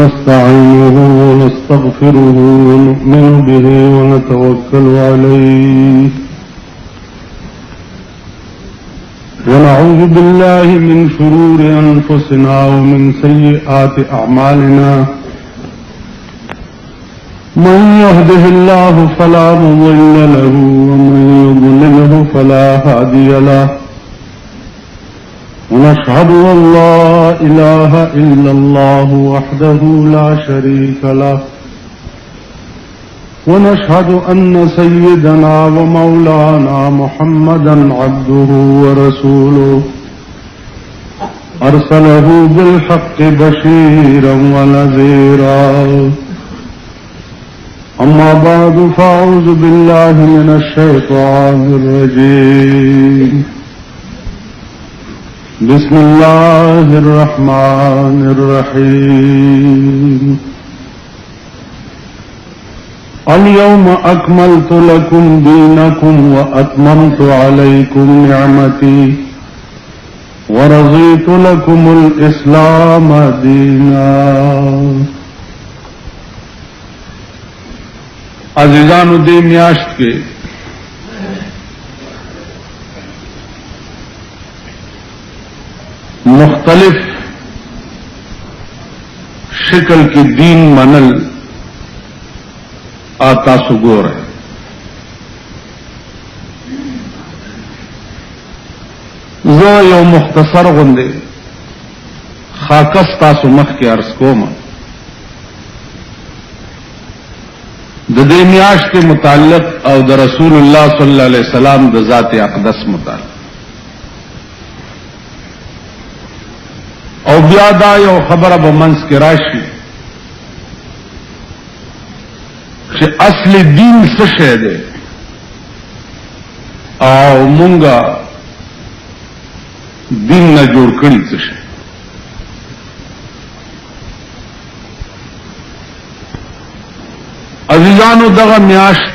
نستعينه ونستغفره ونؤمن به ونتوكل عليه ونعوذ بالله من شرور أنفسنا ومن سيئات أعمالنا من يهده الله فلا مضل له ومن يضلله فلا هادي له ونشهد أن لا إله إلا الله وحده لا شريك له ونشهد أن سيدنا ومولانا محمدا عبده ورسوله أرسله بالحق بشيرا ونذيرا أما بعد فأعوذ بالله من الشيطان الرجيم بسم الله الرحمن الرحيم اليوم أكملت لكم دينكم وأتممت عليكم نعمتي ورضيت لكم الإسلام دينا. عزیزانو دې میاشت کې مختلف شکل کی دین منل آتا سگور ہے. زه یو مختصر غوندې خاکس تاسو مخ کې عرض کوم. د دې میاشتې متعلق او د رسول الله صلی الله علیه وسلم د ذات اقدس متعلق او بیا دا یو خبره به منځ کې راشي چې اصل دین څه شی دی او مونږه دین نه جوړ کړی څه شی. عزیزانو دغه میاشت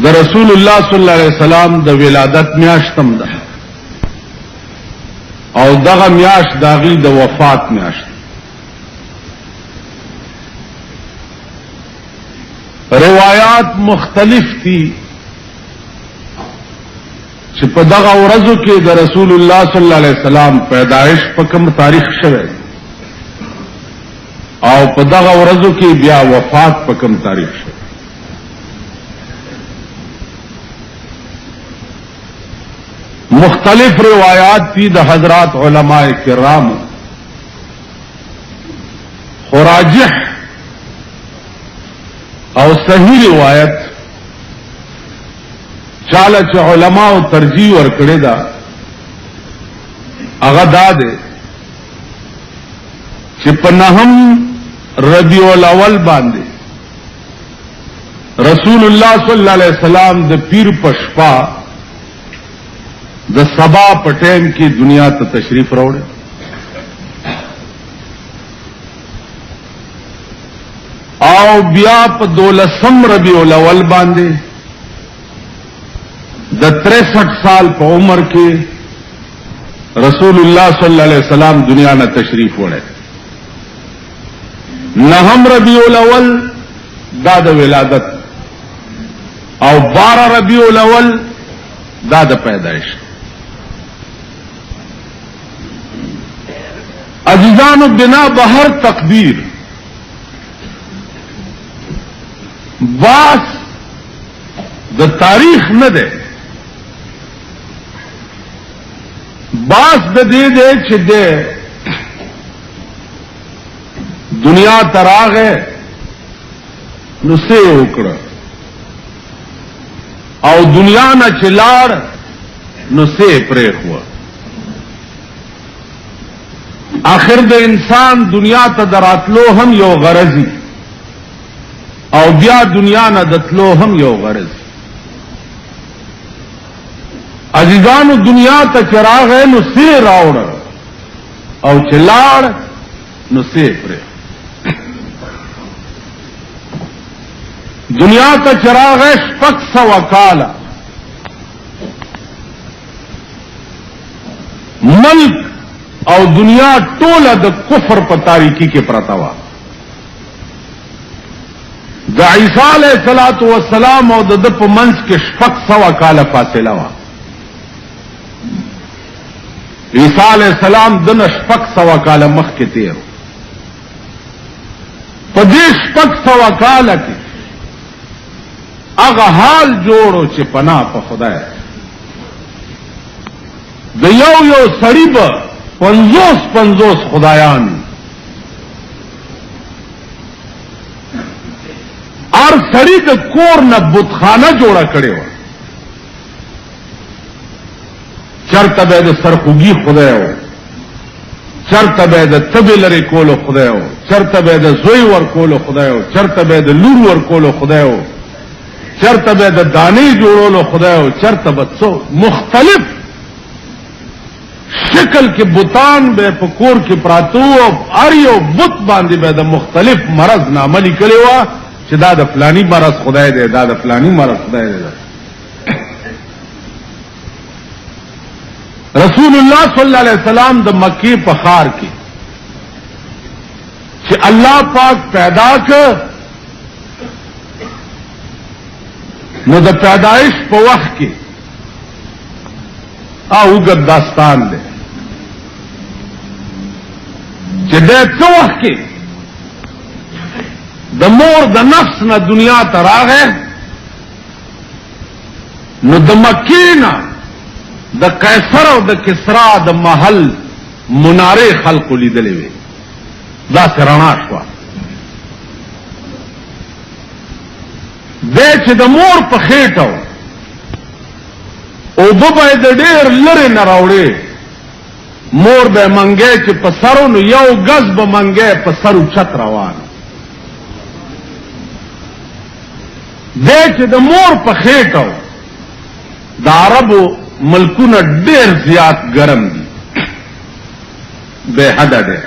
د رسول الله صلی الله علیه وسلم د ولادت میاشتم ده او دغه میاشت داغي د وفات میاشت. روایات مختلف دي چې په دغه ورځو کې د رسول الله صلی الله علیه وسلم پیدائش په کوم تاریخ شوه او په دغه ورځو کې بیا وفات په کوم تاریخ شوه. مختلف روایات تھی د حضرات علماء کرام خراجح او صحیح روایت چاله چې علماء ترجیح ورکړي دا هغه دا ده چې په نهم ربیع الاول باندې رسول الله صلی الله علیه وسلم د پیر پشپا د سبا پټین کی دنیا ته تشریف راوړ او بیا په 12 ربیع الاول باندې د 63 سال په عمر کې رسول الله صلی الله علیه وسلم دنیا نه تشریف وړي. نهم ربیع الاول دا د ولادت او 12 ربیع الاول دا د پیدائش. عزیزانو بنا بہر تقدیر باس د تاریخ نه ده باس د دې ده چې ده دنیا تراغه نو سه وکړه او دنیا نه چلاړ نو سه پرې هوا. آخر د انسان دنیا ته دراتلو هم یو غرضی او بیا دنیا نه دتلو هم یو غرض. عزیزانو دنیا ته چراغ نو سی راوړ او چلاړ نو سی پرې. دنیا ته چراغ شپږ سوه کاله ملک او دنیا ټوله د کفر په تاریکی کې پرتا وه. د عیسی علیه السلام او د په منځ کې 600 کاله فاصله وه. عیسی علیہ السلام دنه 600 کاله مخکې تیر. په دې 600 کاله کې هغه حال جوړو چې پناه په خدای. د یو سړي به 50 خدایان، هر سړي د کور نه بتخانه جوړه کړې وه. چرته به د سرخوږي خدای و، چرته به د تبې لرې کولو خدای و، چرته به د زوی ورکولو خدای و، چرته به د لور ورکولو خدای و، چرته به د دانې جوړولو خدای و، چرته به څو مختلف شکل کې بوتان به په کور کې پراتو او هر یو بت باندې به د مختلف مرض نامه لیکلې وه چې دا د فلانی مرض خدای دی، دا د فلانی مرض خدای دی. رسول الله صلی الله علیه وسلم د مکې په ښار کې چې الله پاک پیدا کړ، نو د پیدایش په وخت کې اوږد داستان دی چې د څه وخت کې د مور د نفس نه دنیا ته راغی، نو د مکې نه د قیصر او د کسرا د محل منارې خلقو لیدلې وې، دا رڼا شوه. دی چې د مور په خېټه اوبه به یې د ډېر لرې نه راوړې، مور به یې منګی چې په سرو، نو یو ګز به منګی په سرو چت روان. دی چې د مور په خېټه د عربو ملکونه ډېر زیات ګرم دي، بے حده ډېر.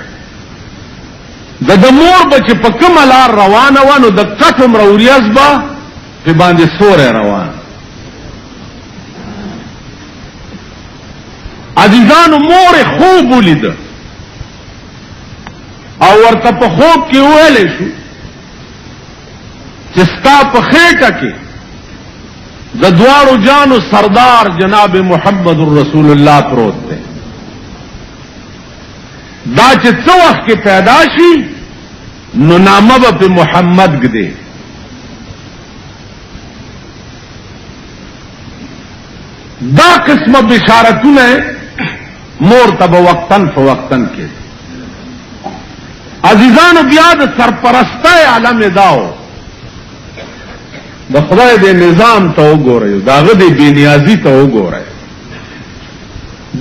د مور به چې په کومه لار روانه وه، نو د کټ عمره وریځ به پې باندې سوری روان. عزیزانو، مور خوب ولیده او ورته په خوب کې ویلی شو چې ستا په خېټه کې د دواړو جانو سردار جناب محمد رسول الله پروت دی. دا چې څه وخت کې پیدا شي، نو نامه به په محمد ږدي. دا قسمه بشارتونه مور ته به وقتن فوقتن کې. عزیزانو، بیا د سرپرستی عالم داو، د خدای د نظام ته وګورئ، د هغه د بېنیازي ته وګورئ.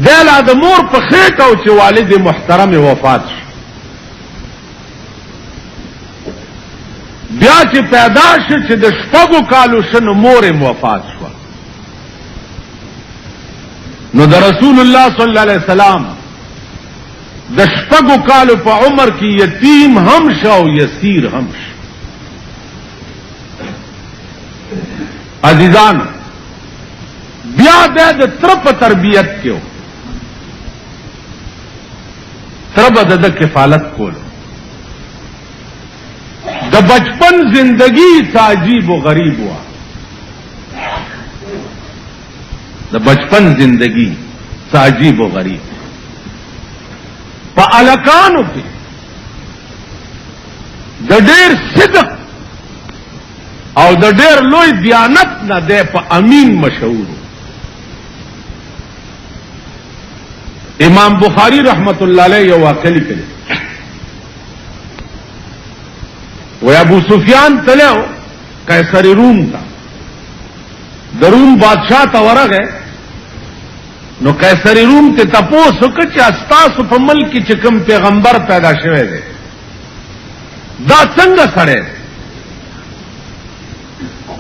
دی لا د مور په خېټه او چې والد محترم وفات شو، بیا چې پیدا شو چې د 6 کالو شنو مور یې وفات شوه. نو د رسول الله صلی الله علیه وسلم د 6 کالو په عمر کې یتیم هم شو او یسیر هم شو. عزیزان، بیا د تر په تربیت کې تر به د کفالت کولو. د بچپن زندگی عجیب و غریب ہوا. د بچپن زندگی عجیب و غریب په الکانو کې د ډېر صدق او د ډېر لوی دیانت نه دی په امین مشهور. امام بخاری رحمت الله علیه یو واقعه لیکلې، و ابو سفیان تلو قیصر روم ته، د روم بادشاہ ته ورغی، نو قیصر روم ته تپوس وکړ چې ستاسو په ملک کې چې کوم پیغمبر پیدا شوی دی دا څنګه سړی؟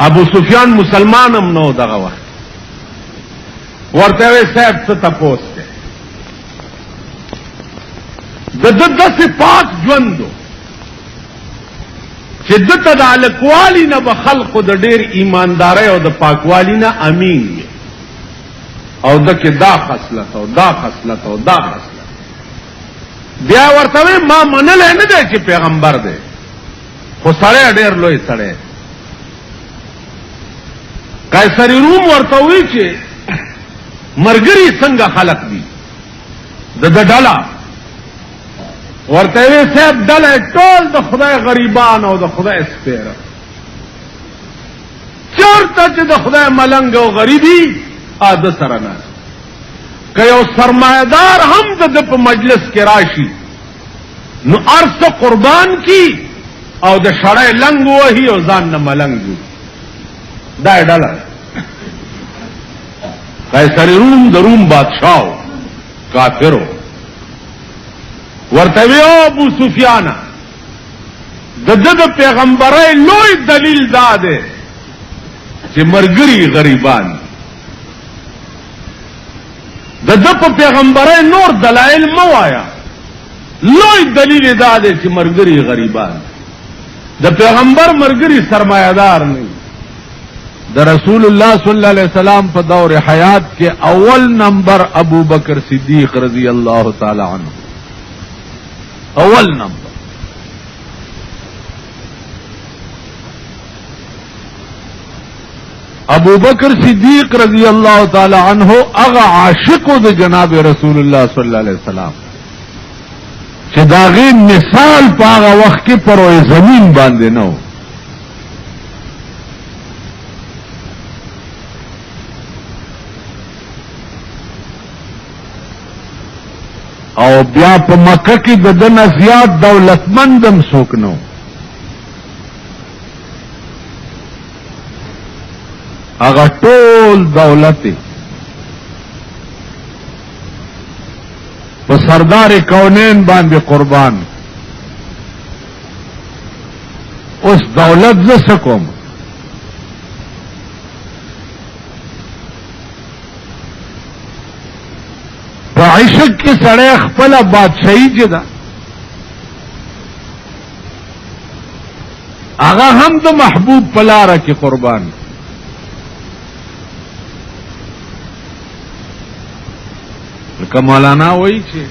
ابو سفیان مسلمان هم نو دغه وخت، ورته وی صاحب څه تپوس دی؟ د داسې پاک ژوندو چې دته د هلکوالي نه به خلقو د ډېر ایماندارۍ او د پاکوالي نه امین وي، او دکې دا خصلت او دا خصلت او دا خصلت. بیا ورته ما منلې نه دی چې پیغمبر دی خو سړی ډېر لوی سړی قیصر روم ورته وی چې مرګري څنګه خلق دي د ډله ورته وی صاحب ډله ټول د خدای غریبان او د خدای سپیره چرته چې د خدای ملنګ او غریبي عادت سره نه که یو سرمایدار هم د په مجلس کې راشي نو ارث قربان کی او د شړای لنګ وهي او ځان نه ملنګ دا ډله قیصر روم د روم بادشاہ کافرو ورته وی ابو سفیان د پیغمبرای لوی دلیل دا ده چې مرګري غریبان د په پیغمبرای نور دلایل مو وایا لوی دلیل دا ده چې مرګري غریبان د پیغمبر مرګري سرمایدار نه د رسول الله صلی الله علیه وسلم په دور حیات کې اول نمبر ابو بکر صدیق رضی الله تعالی عنہ اول نمبر ابو بکر صدیق رضی اللہ تعالی عنہ اغا عاشق د جناب رسول اللہ صلی اللہ علیہ وسلم چې داغي مثال پاغه وخت کې پروي زمين باندې نو او بیا په مکه کې د دنیا زیات دولتمندم څوک نو هغه ټول دولت په سردار کونین باندې قربان اوس دولت ز سکوم په عشق کې سړی خپل بادشاہي جدا هغه هم د محبوب پلاره کې قربان لکه مولانا وایي چې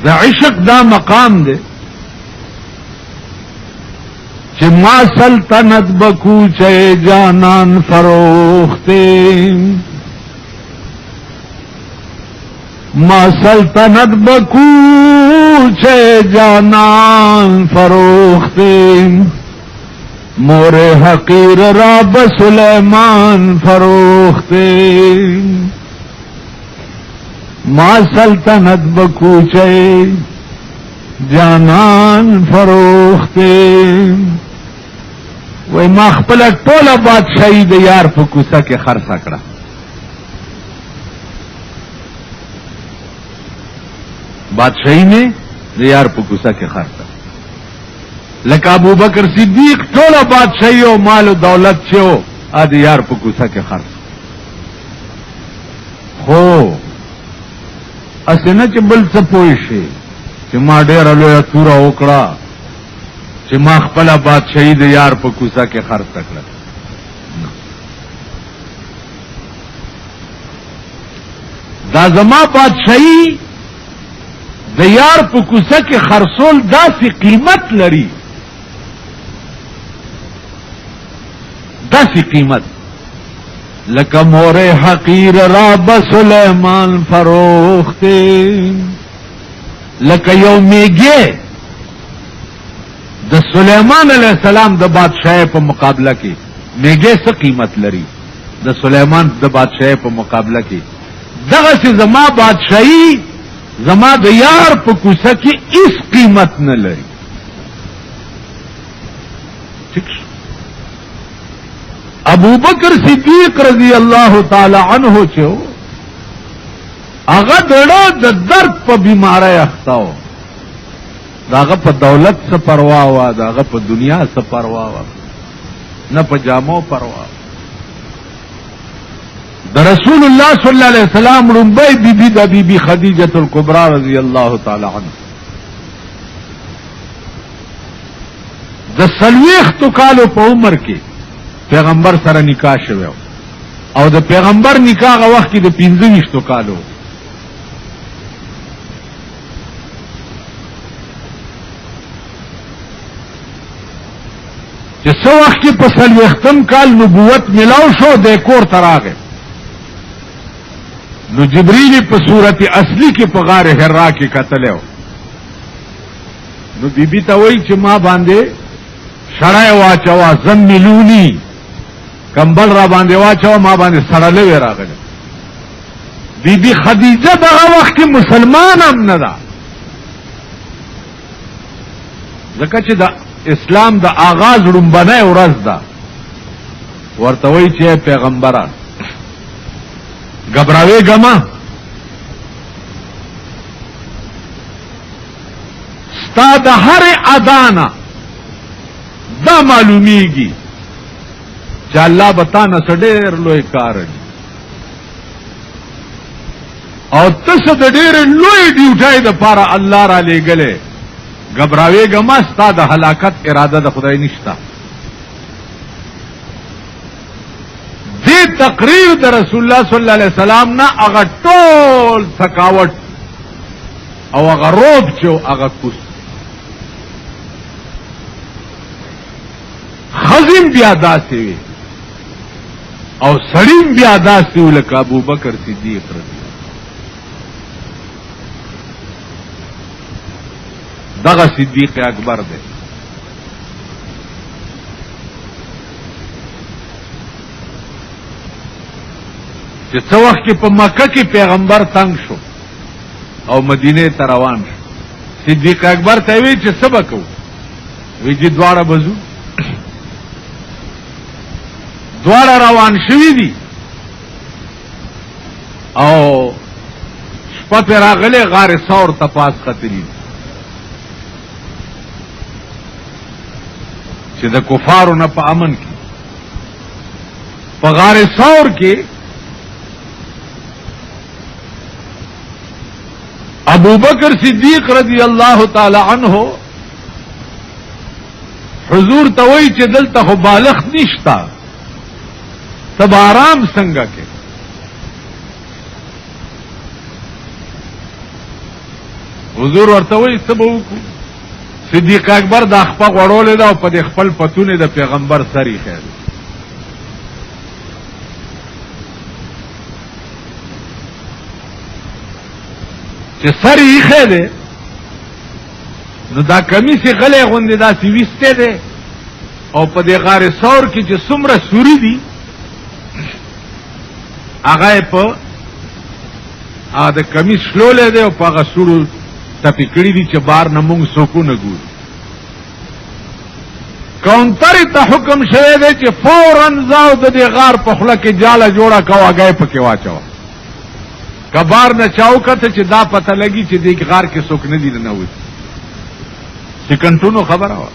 د عشق دا مقام دی چې ما سلطنت بکوچه جانان فروخته ما سلطنت بکوچه جانان فروخته مور حقیر راب سلیمان فروخته ما سلطنت بکوچه جانان فروخته وای ما خپل ټوله بادشاہي د یار په کوڅه کې خرڅ کړه بادشاہی نے یار په کوڅه کې خرڅ لکه ابو بکر صدیق ټوله بادشاہي او مال او دولت چې او ا د یار په کوڅه کې خرڅ خو اسنه چې بل څه پوي شي چې ما ډېر لوی تور وکړه چې ما خپل بادشاہي د یار په کوڅه کې خرڅ کړه دا زما بادشاہي د یار په کوڅه کې خرصول داسې قیمت لري داسې قیمت لکه مور حقیر راب سلیمان فروخته لکه یو میګه د سلیمان علیہ السلام د بادشاہ په مقابله کې میګه څه قیمت لري د سلیمان د بادشاہ په مقابله کې دغه چې زما بادشاہي زما د یار په کوڅه کې هیڅ قیمت نه لري ٹھیک ابو بکر صدیق رضی الله تعالی عنہ چې هغه د درد په بیماری اختاو داغه په دولت څه پروا وا داغه په دنیا څه پروا وا نه په جامو پروا د رسول الله صلی الله علیه وسلم رنبای بیبی د بیبی خدیجه الکبرى رضی الله تعالی عنها د سلويخت کالو په عمر کې پیغمبر سره نکاح شوه او د پیغمبر نکاح غ وخت کې د 25 کالو چې څو وخت کې په څلوېښتم کال نبوت ملاو شو د کور ته راغی نو جبريل په صورت اصلي کې په غار حرا کې کتلو نو بیبي ته وایي چې ما باندې شړای واچوا زملونی کمبل را باندې واچوا ما باندې سړلې راغله بیبي خدیجه دغه وخت کې مسلمان هم نه ده ځکه چې د اسلام د آغاز رومبنه ورځ ده ورته وایي چې پیغمبره غبراوي ګما ستا د هر ادانا دا معلومیږي چې الله بتانه سډېر لوی کار دی او تاسو د ډېر لوی ډیوټای د پاره الله را لېګلې غبراوي ګما ستا د هلاکت اراده د خدای نشتا دې تقریر د رسول الله صلی الله علیه وسلم نه هغه ټول ثقاوت او هغه روب چې هغه کوس خزم بیا داسې وي او سړیم بیا داسې ولکه ابو بکر صدیق رضی دغه صدیق اکبر دی چې څو وخت کې په مکه کې پیغمبر تنگ شو او مدینه ته روان شو صدیق اکبر ته وی چې سبق وو وی چې دواړه بزو دواړه روان شوي دي او شپه پې راغلی غار ثور ته پاس ختلي چې د کفارو نه په امن کې په غار ثور کې ابو بکر صدیق رضی اللہ تعالی عنہ حضور توئی چې دلته خو بالغ نشتا تب آرام څنګه کې حضور ورته وایي څه به وکړو صدیق اکبر د خپه غوړولې ده او په د خپل پتونې د پیغمبر سر یې خیر چې سر یې ښه دی نو دا کمیس یې غلی غوندې داسې ویستی دی او په دې غار ثور کې چې څومره سوري دي هغه یې په هغه د کمیس شلولی دی او په هغه سورو تپې کړي دي چې بار نه مونږ څوک ونه ګورو کاونټرې ته حکم شوی دی چې فورا ځاو د دې غار په خوله کې جاله جوړه کوه هګی پکې واچوه کبار نه چاو کته چې دا پته لګي چې دې غار کې څوک نه دي نه وي سکندونو خبره وا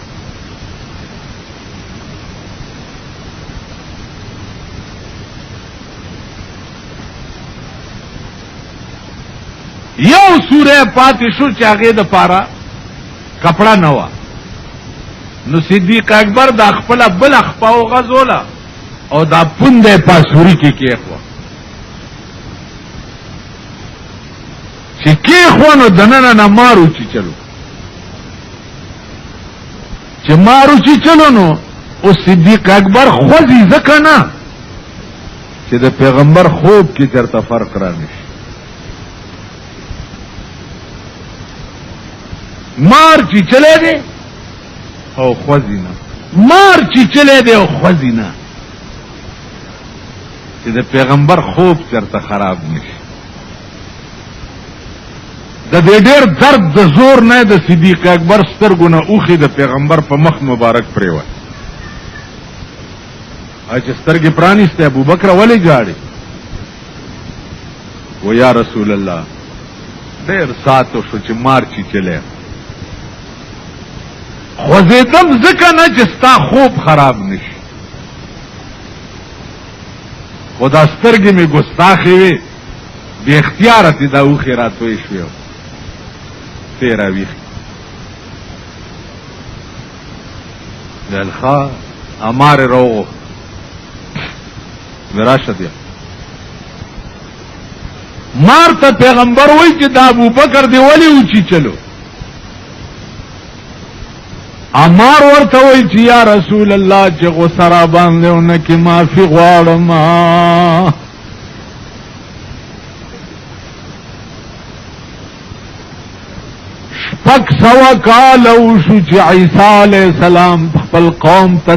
یو سوره پاتې شو چې هغه د پاره کپڑا نه وا نو صدیق اکبر د خپل بل خپاو غزولا او دا پوندې پاسوري کې کېخوا چې کېخوا نو دننه نه مارو چې چلو چې مارو چې چلو نو او صدیق اکبر خوځي ځکه نه چې د پیغمبر خوب کې چرته فرق را نشي مار چې چلے دے او خوځي نه مار چې چلے دے او خوځي نه چې د پیغمبر خوب چرته خراب نشي د دې ډېر درد د زور نه د صدیق اکبر سترګو نه اوخي د پیغمبر په مخ مبارک پریوت چې سترګې پرانیسته ابو بکر ولې جاړي و یا رسول الله ډېر ساتو شو چې مار چې چلے خوځیدم ځکه نه چې ستا خوب خراب نشي خدا سترګې مې ګستاخې وې بې اختیاره تې دا اوښې راتوی شوې تیرا ویښ دلخوا امار روغو راشه دی مار ته پیغمبر وای چې دا ابو بکر دی ولی اوچی چلو عمار ورته وی چې یا رسول الله چې غصه را باندې ونه کې معافي غواړم. شپږ سوه کاله وشو چې عیسی علیه السلام خپل قوم ته